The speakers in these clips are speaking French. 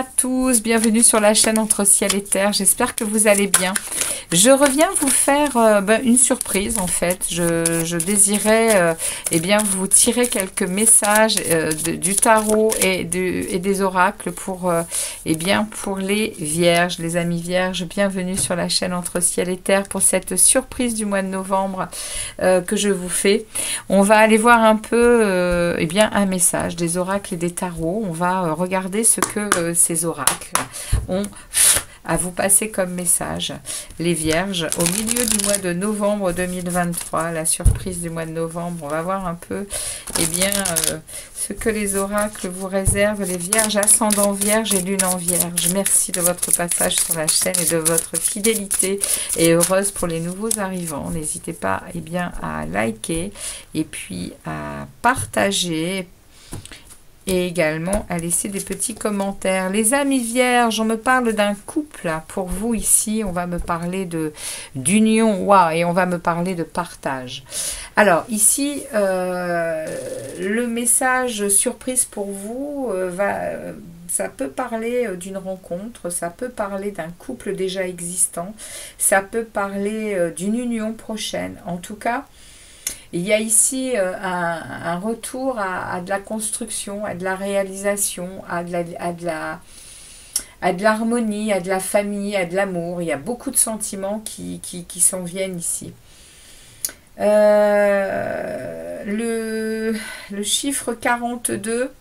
à tous, bienvenue sur la chaîne Entre Ciel et Terre, j'espère que vous allez bien. Je reviens vous faire une surprise en fait. Je désirais eh bien, vous tirer quelques messages du tarot et des oracles pour, eh bien, pour les vierges, les amis vierges. Bienvenue sur la chaîne Entre Ciel et Terre pour cette surprise du mois de novembre que je vous fais. On va aller voir un peu eh bien, un message des oracles et des tarots. On va regarder ce que ces oracles ont à vous passer comme message. Les vierges, au milieu du mois de novembre 2023, la surprise du mois de novembre, on va voir un peu eh bien, ce que les oracles vous réservent, les vierges, ascendant vierge et lune en vierge. Merci de votre passage sur la chaîne et de votre fidélité et heureuse pour les nouveaux arrivants. N'hésitez pas eh bien, à liker et puis à partager et également à laisser des petits commentaires. Les amis vierges, on me parle d'un couple. Pour vous ici, on va me parler d'union, waouh, et on va me parler de partage. Alors ici, le message surprise pour vous ça peut parler d'une rencontre, ça peut parler d'un couple déjà existant, ça peut parler d'une union prochaine. En tout cas, il y a ici un retour à de la construction, à de la réalisation, à de l'harmonie, à de la famille, à de l'amour. Il y a beaucoup de sentiments qui s'en viennent ici. Le chiffre 42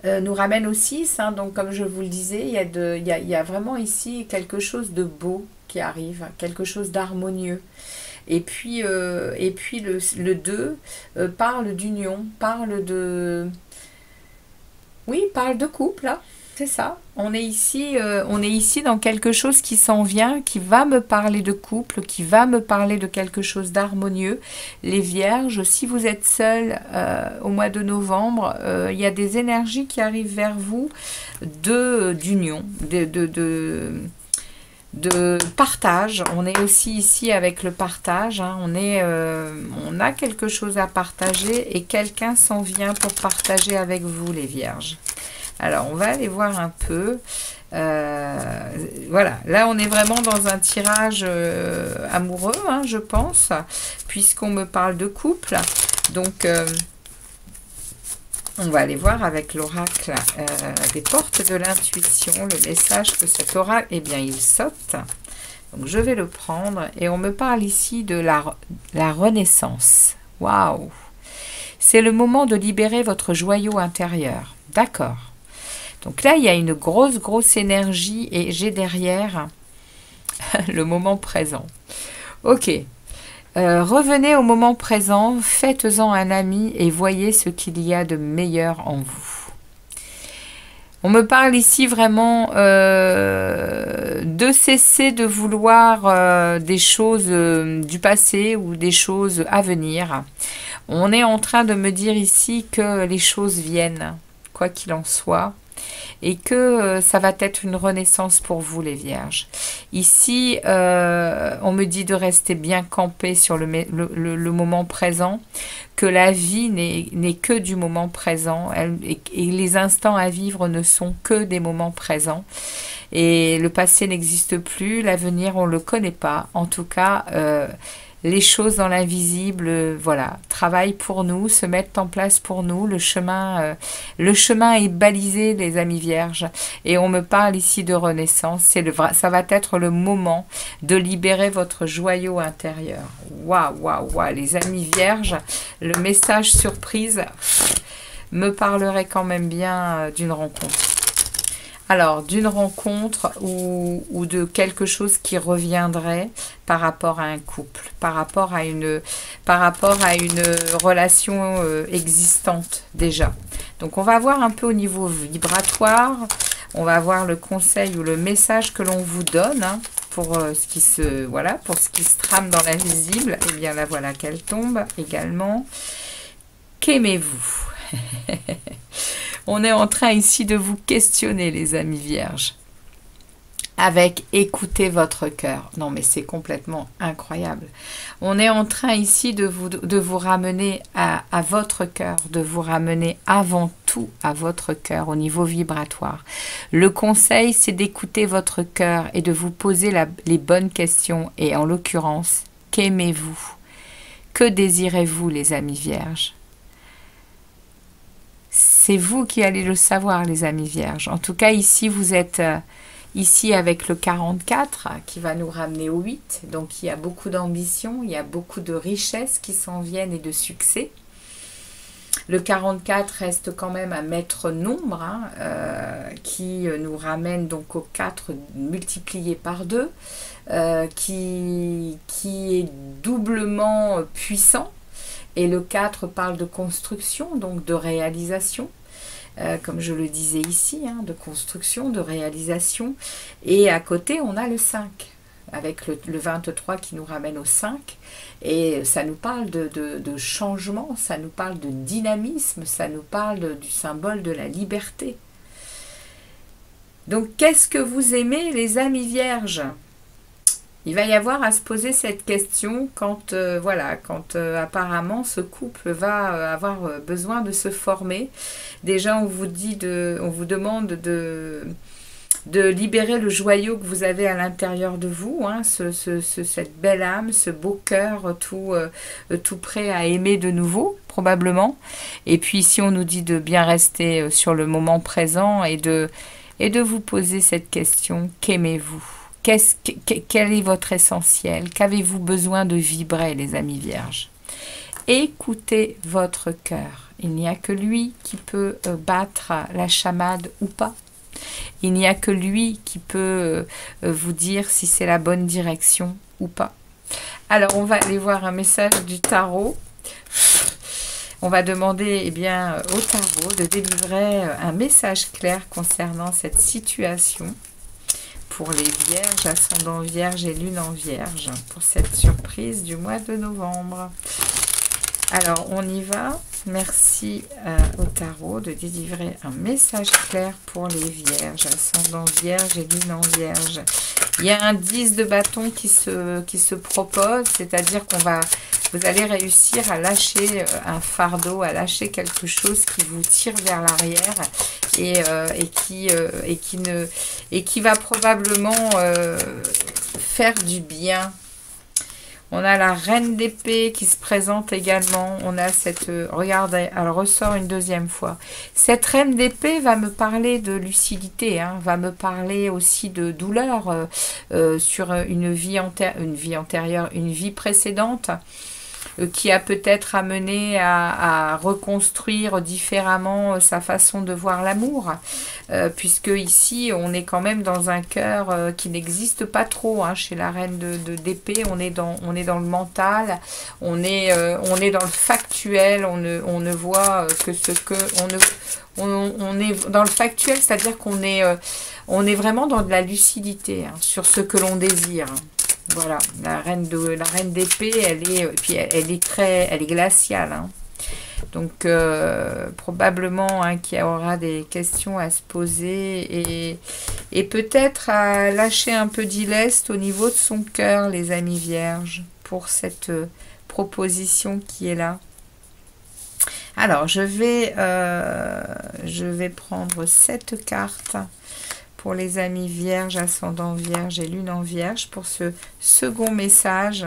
nous ramène au 6. Hein, donc comme je vous le disais, il y a vraiment ici quelque chose de beau qui arrive, quelque chose d'harmonieux. Et puis le 2 parle d'union, parle de... Oui, parle de couple, là. C'est ça. On est ici dans quelque chose qui s'en vient, qui va me parler de couple, qui va me parler de quelque chose d'harmonieux. Les vierges, si vous êtes seuls au mois de novembre, il y a des énergies qui arrivent vers vous d'union, de partage. On est aussi ici avec le partage, hein. On a quelque chose à partager et quelqu'un s'en vient pour partager avec vous les vierges. Alors on va aller voir un peu, voilà, là on est vraiment dans un tirage amoureux, hein, je pense, puisqu'on me parle de couple. Donc on va aller voir avec l'oracle des portes de l'intuition, le message que cet oracle, eh bien, il saute. Donc, je vais le prendre et on me parle ici de la renaissance. Waouh! C'est le moment de libérer votre joyau intérieur. D'accord. Donc là, il y a une grosse énergie et j'ai derrière le moment présent. Ok. Revenez au moment présent, faites-en un ami et voyez ce qu'il y a de meilleur en vous. On me parle ici vraiment de cesser de vouloir des choses du passé ou des choses à venir. On est en train de me dire ici que les choses viennent, quoi qu'il en soit. Et que ça va être une renaissance pour vous les vierges. Ici, on me dit de rester bien campé sur le moment présent, que la vie n'est que du moment présent, et les instants à vivre ne sont que des moments présents. Et le passé n'existe plus, l'avenir on ne le connaît pas. En tout cas, les choses dans l'invisible, voilà, travaillent pour nous, se mettent en place pour nous. Le chemin est balisé, les amis vierges. Et on me parle ici de renaissance. Ça va être le moment de libérer votre joyau intérieur. Waouh, waouh, waouh, les amis vierges, le message surprise me parlerait quand même bien d'une rencontre. Alors, d'une rencontre ou de quelque chose qui reviendrait par rapport à un couple, par rapport à une relation existante déjà. Donc, on va voir un peu au niveau vibratoire, on va voir le conseil ou le message que l'on vous donne hein, pour ce qui se trame dans l'invisible. Et bien là, voilà qu'elle tombe également. Qu'aimez-vous? On est en train ici de vous questionner, les amis vierges. avec écoutez votre cœur. Non mais c'est complètement incroyable. On est en train ici de vous ramener à votre cœur, de vous ramener avant tout à votre cœur au niveau vibratoire. Le conseil, c'est d'écouter votre cœur et de vous poser les bonnes questions. Et en l'occurrence, qu'aimez-vous? Que désirez-vous, les amis vierges? C'est vous qui allez le savoir, les amis vierges. En tout cas, ici, vous êtes ici avec le 44 qui va nous ramener au 8. Donc, il y a beaucoup d'ambition, il y a beaucoup de richesses qui s'en viennent et de succès. Le 44 reste quand même un maître nombre hein, qui nous ramène donc au 4 multiplié par 2, qui est doublement puissant. Et le 4 parle de construction, donc de réalisation, comme je le disais ici, hein, de construction, de réalisation. Et à côté, on a le 5, avec le 23 qui nous ramène au 5. Et ça nous parle de changement, ça nous parle de dynamisme, ça nous parle du symbole de la liberté. Donc, qu'est-ce que vous aimez, les amis vierges ? Il va y avoir à se poser cette question quand, voilà, quand apparemment ce couple va avoir besoin de se former. Déjà, on vous demande de libérer le joyau que vous avez à l'intérieur de vous, hein, cette belle âme, ce beau cœur tout prêt à aimer de nouveau, probablement. Et puis ici, on nous dit de bien rester sur le moment présent et de vous poser cette question, qu'aimez-vous ? Quel est votre essentiel? Qu'avez-vous besoin de vibrer, les amis vierges? Écoutez votre cœur. Il n'y a que lui qui peut battre la chamade ou pas. Il n'y a que lui qui peut vous dire si c'est la bonne direction ou pas. Alors, on va aller voir un message du tarot. On va demander bien, au tarot de délivrer un message clair concernant cette situation. Pour les vierges, ascendant vierge et lune en vierge, pour cette surprise du mois de novembre. Alors, on y va. Merci au tarot de délivrer un message clair pour les vierges, ascendant vierge et lune en vierge. Il y a un 10 de bâton qui se propose, c'est-à-dire vous allez réussir à lâcher un fardeau, à lâcher quelque chose qui vous tire vers l'arrière et qui va probablement faire du bien. On a la reine d'épée qui se présente également. On a cette... regardez, elle ressort une deuxième fois. Cette reine d'épée va me parler de lucidité, hein, va me parler aussi de douleur sur une vie antérieure, une vie précédente, qui a peut-être amené à reconstruire différemment sa façon de voir l'amour, puisque ici on est quand même dans un cœur qui n'existe pas trop, hein, chez la reine d'épée. On est dans le mental, on est dans le factuel, on ne voit que ce que on est dans le factuel, c'est-à-dire qu'on est vraiment dans de la lucidité, hein, sur ce que l'on désire. Voilà, la reine d'épée, elle est glaciale, hein. Donc probablement hein, qu'il y aura des questions à se poser et peut-être à lâcher un peu d'ileste au niveau de son cœur, les amis vierges, pour cette proposition qui est là. Alors je vais prendre cette carte pour les amis vierges, ascendant vierge et lune en vierge, pour ce second message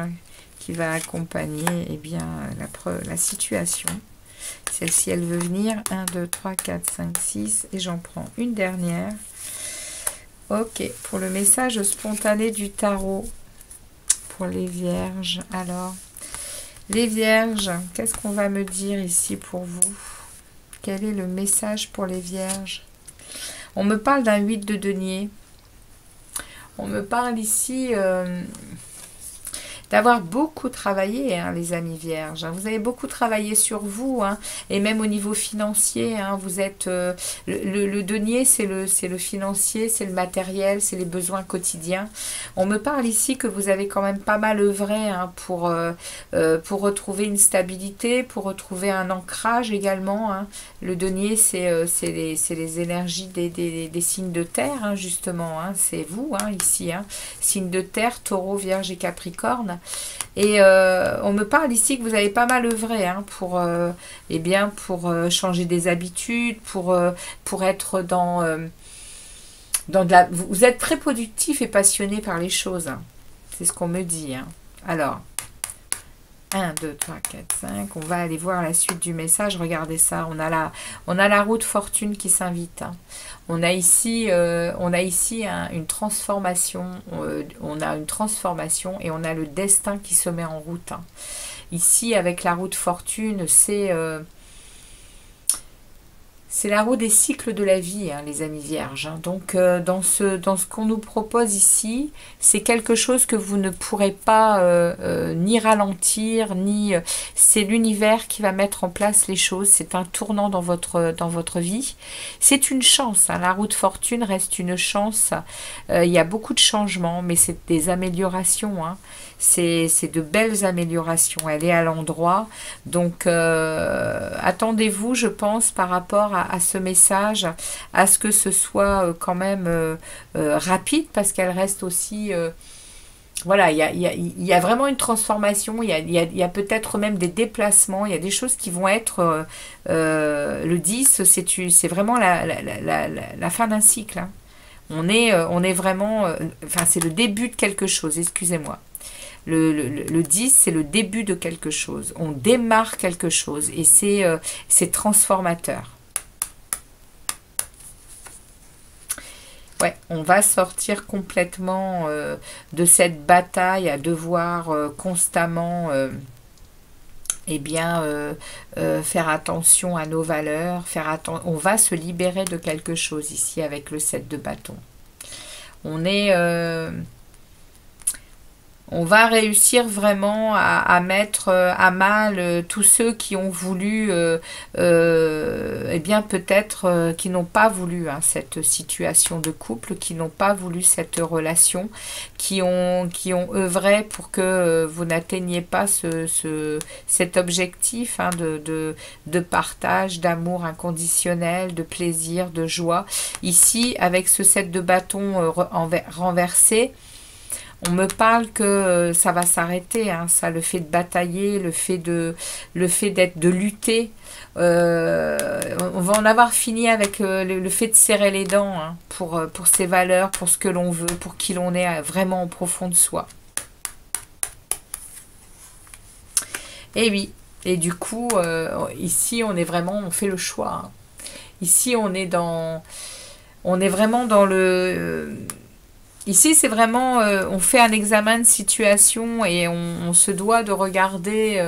qui va accompagner eh bien, la situation. Celle-ci, elle veut venir. 1, 2, 3, 4, 5, 6. Et j'en prends une dernière. Ok, pour le message spontané du tarot, pour les vierges. Alors, les vierges, qu'est-ce qu'on va me dire ici pour vous? Quel est le message pour les vierges? On me parle d'un 8 de denier. On me parle ici d'avoir beaucoup travaillé, hein, les amis vierges. Hein. Vous avez beaucoup travaillé sur vous, hein, et même au niveau financier. Hein, vous êtes le denier, c'est le financier, c'est le matériel, c'est les besoins quotidiens. On me parle ici que vous avez quand même pas mal œuvré, hein, pour retrouver une stabilité, pour retrouver un ancrage également. Hein. Le denier, c'est les énergies des signes de terre, hein, justement. Hein. C'est vous, hein, ici. Hein. Signes de terre, taureau, vierge et capricorne. Et on me parle ici que vous avez pas mal œuvré, hein, eh bien, pour changer des habitudes, pour être vous êtes très productif et passionné par les choses. Hein. C'est ce qu'on me dit. Hein. Alors, 1, 2, 3, 4, 5. On va aller voir la suite du message. Regardez ça. On a la roue de fortune qui s'invite. Hein. On a ici une transformation. On a une transformation et on a le destin qui se met en route. Hein. Ici, avec la roue de fortune, c'est la roue des cycles de la vie, hein, les amis vierges. Hein. Donc, dans ce qu'on nous propose ici, c'est quelque chose que vous ne pourrez pas ni ralentir, c'est l'univers qui va mettre en place les choses. C'est un tournant dans votre vie. C'est une chance. Hein. La roue de fortune reste une chance. Il y a beaucoup de changements, mais c'est des améliorations. Hein. C'est de belles améliorations. Elle est à l'endroit. Donc, attendez-vous, je pense, par rapport à ce message, à ce que ce soit quand même rapide, parce qu'elle reste aussi... voilà, il y a vraiment une transformation, il y a peut-être même des déplacements, il y a des choses qui vont être... le 10, c'est vraiment la fin d'un cycle. Hein. On est vraiment... enfin, c'est le début de quelque chose, excusez-moi. Le 10, c'est le début de quelque chose. On démarre quelque chose et c'est transformateur. Ouais, on va sortir complètement de cette bataille à devoir constamment eh bien, faire attention à nos valeurs. On va se libérer de quelque chose ici avec le 7 de bâton. On va réussir vraiment à mettre à mal tous ceux qui ont voulu, eh bien peut-être qui n'ont pas voulu, hein, cette situation de couple, qui n'ont pas voulu cette relation, qui ont œuvré pour que vous n'atteigniez pas cet objectif, hein, de partage, d'amour inconditionnel, de plaisir, de joie. Ici, avec ce 7 de bâton renversé, on me parle que ça va s'arrêter, hein, ça, le fait de batailler, le fait de lutter. On va en avoir fini avec le fait de serrer les dents, hein, pour ses valeurs, pour ce que l'on veut, pour qui l'on est vraiment au profond de soi. Et oui, et du coup, ici, on fait le choix. Hein. Ici, on est vraiment dans le... Ici, c'est vraiment, on fait un examen de situation et on se doit de regarder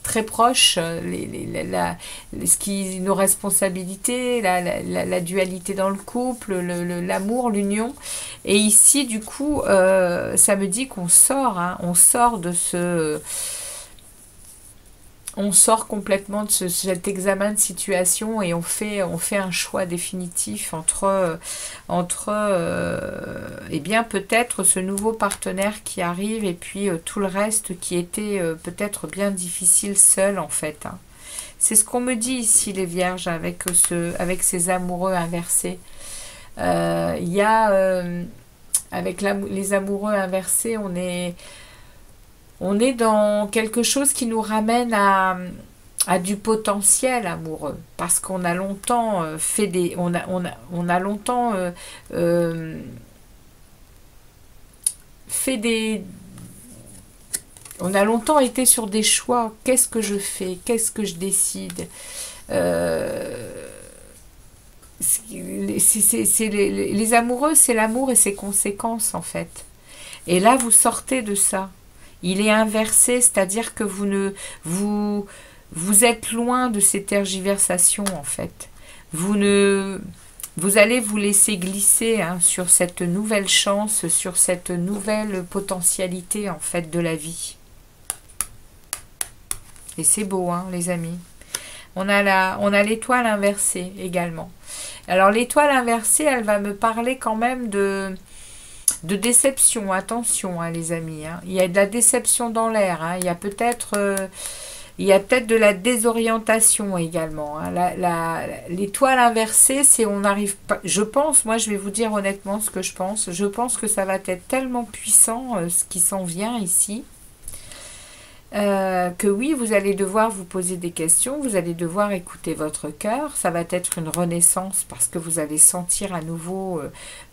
très proche nos responsabilités, la dualité dans le couple, l'amour, l'union. Et ici, du coup, ça me dit qu'on sort, hein, on sort de ce... On sort complètement de cet examen de situation et on fait un choix définitif entre eh bien peut-être ce nouveau partenaire qui arrive et puis tout le reste qui était peut-être bien difficile seul en fait. Hein. C'est ce qu'on me dit ici les vierges avec ces amoureux inversés. Il y a avec les amoureux inversés, on est dans quelque chose qui nous ramène à du potentiel amoureux, parce qu'on a longtemps on a longtemps on a longtemps été sur des choix. Qu'est-ce que je fais? Qu'est-ce que je décide? Les amoureux, c'est l'amour et ses conséquences en fait. Et là, vous sortez de ça. Il est inversé, c'est-à-dire que vous êtes loin de ces tergiversations en fait. Vous Vous allez vous laisser glisser hein, sur cette nouvelle chance, sur cette nouvelle potentialité en fait de la vie. Et c'est beau, hein, les amis. On a l'étoile inversée également. Alors l'étoile inversée, elle va me parler quand même de déception. Attention, hein, les amis. Hein. Il y a de la déception dans l'air. Hein. Il y a peut-être de la désorientation également. Hein. L'étoile inversée, c'est on n'arrive pas... Je pense, moi je vais vous dire honnêtement ce que je pense. Je pense que ça va être tellement puissant ce qui s'en vient ici. Que oui, vous allez devoir vous poser des questions, vous allez devoir écouter votre cœur, ça va être une renaissance parce que vous allez sentir à nouveau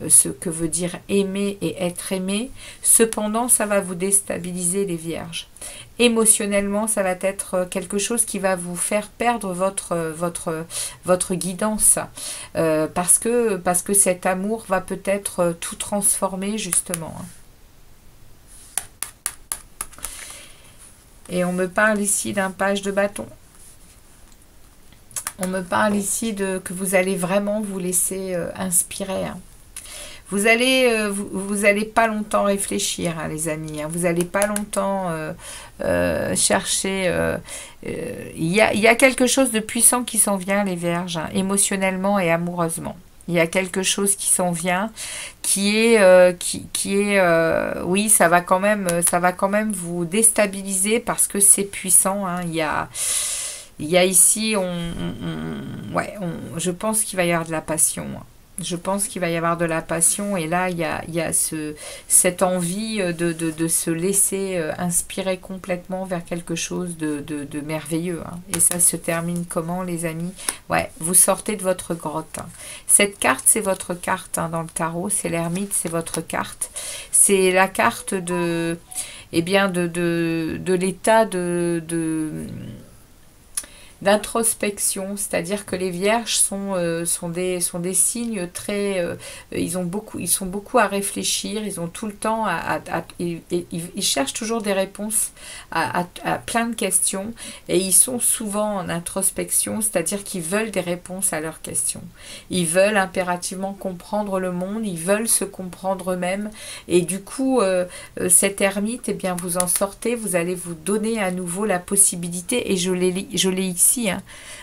ce que veut dire aimer et être aimé. Cependant, ça va vous déstabiliser les vierges. Émotionnellement, ça va être quelque chose qui va vous faire perdre votre guidance parce que cet amour va peut-être tout transformer justement. Et on me parle ici d'un page de bâton. On me parle ici que vous allez vraiment vous laisser inspirer. Hein. Vous allez pas longtemps réfléchir, hein, les amis. Hein. Vous n'allez pas longtemps chercher. Il y a quelque chose de puissant qui s'en vient, les vierges, hein, émotionnellement et amoureusement. Il y a quelque chose qui s'en vient, oui, ça va quand même vous déstabiliser parce que c'est puissant. Hein. Il y a ici, je pense qu'il va y avoir de la passion. Hein. Je pense qu'il va y avoir de la passion et là, il y a cette envie de se laisser inspirer complètement vers quelque chose de merveilleux. Hein. Et ça se termine comment, les amis? Ouais, vous sortez de votre grotte. Hein. Cette carte, c'est votre carte hein, dans le tarot. C'est l'ermite, c'est votre carte. C'est la carte de l'état d'introspection, c'est-à-dire que les vierges sont des signes très... ils sont beaucoup à réfléchir, ils ont tout le temps ils cherchent toujours des réponses à plein de questions et ils sont souvent en introspection, c'est-à-dire qu'ils veulent des réponses à leurs questions. Ils veulent impérativement comprendre le monde, ils veulent se comprendre eux-mêmes et du coup, cette ermite, eh bien, vous en sortez, vous allez vous donner à nouveau la possibilité et je l'ai ici. Hein.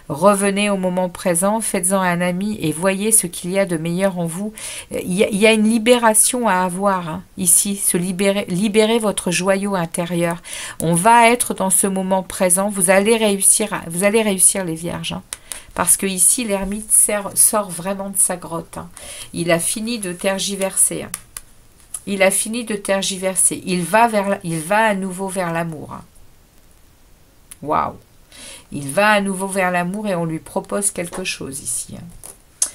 Revenez au moment présent, faites-en un ami et voyez ce qu'il y a de meilleur en vous. Il y a une libération à avoir hein, ici, libérer votre joyau intérieur. On va être dans ce moment présent, vous allez réussir les vierges. Hein. Parce que ici, l'ermite sort vraiment de sa grotte. Hein. Il a fini de tergiverser. Hein. Il a fini de tergiverser. Il va à nouveau vers l'amour. Hein. Waouh! Il va à nouveau vers l'amour et on lui propose quelque chose ici. Hein.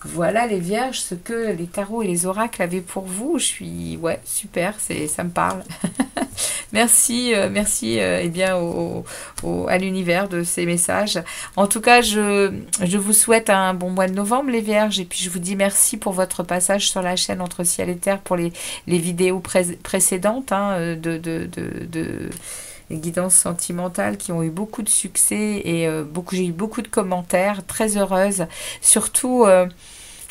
Voilà les vierges, ce que les tarots et les oracles avaient pour vous. Je suis... Ouais, super, ça me parle. Merci eh bien, à l'univers de ces messages. En tout cas, je vous souhaite un bon mois de novembre, les vierges. Et puis, je vous dis merci pour votre passage sur la chaîne Entre Ciel et Terre pour les vidéos précédentes hein, les guidances sentimentales qui ont eu beaucoup de succès et j'ai eu beaucoup de commentaires, très heureuse. Surtout,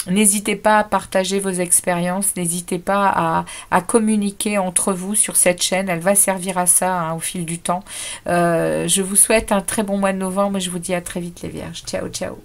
n'hésitez pas à partager vos expériences, n'hésitez pas à communiquer entre vous sur cette chaîne, elle va servir à ça hein, au fil du temps. Je vous souhaite un très bon mois de novembre et je vous dis à très vite les vierges. Ciao, ciao.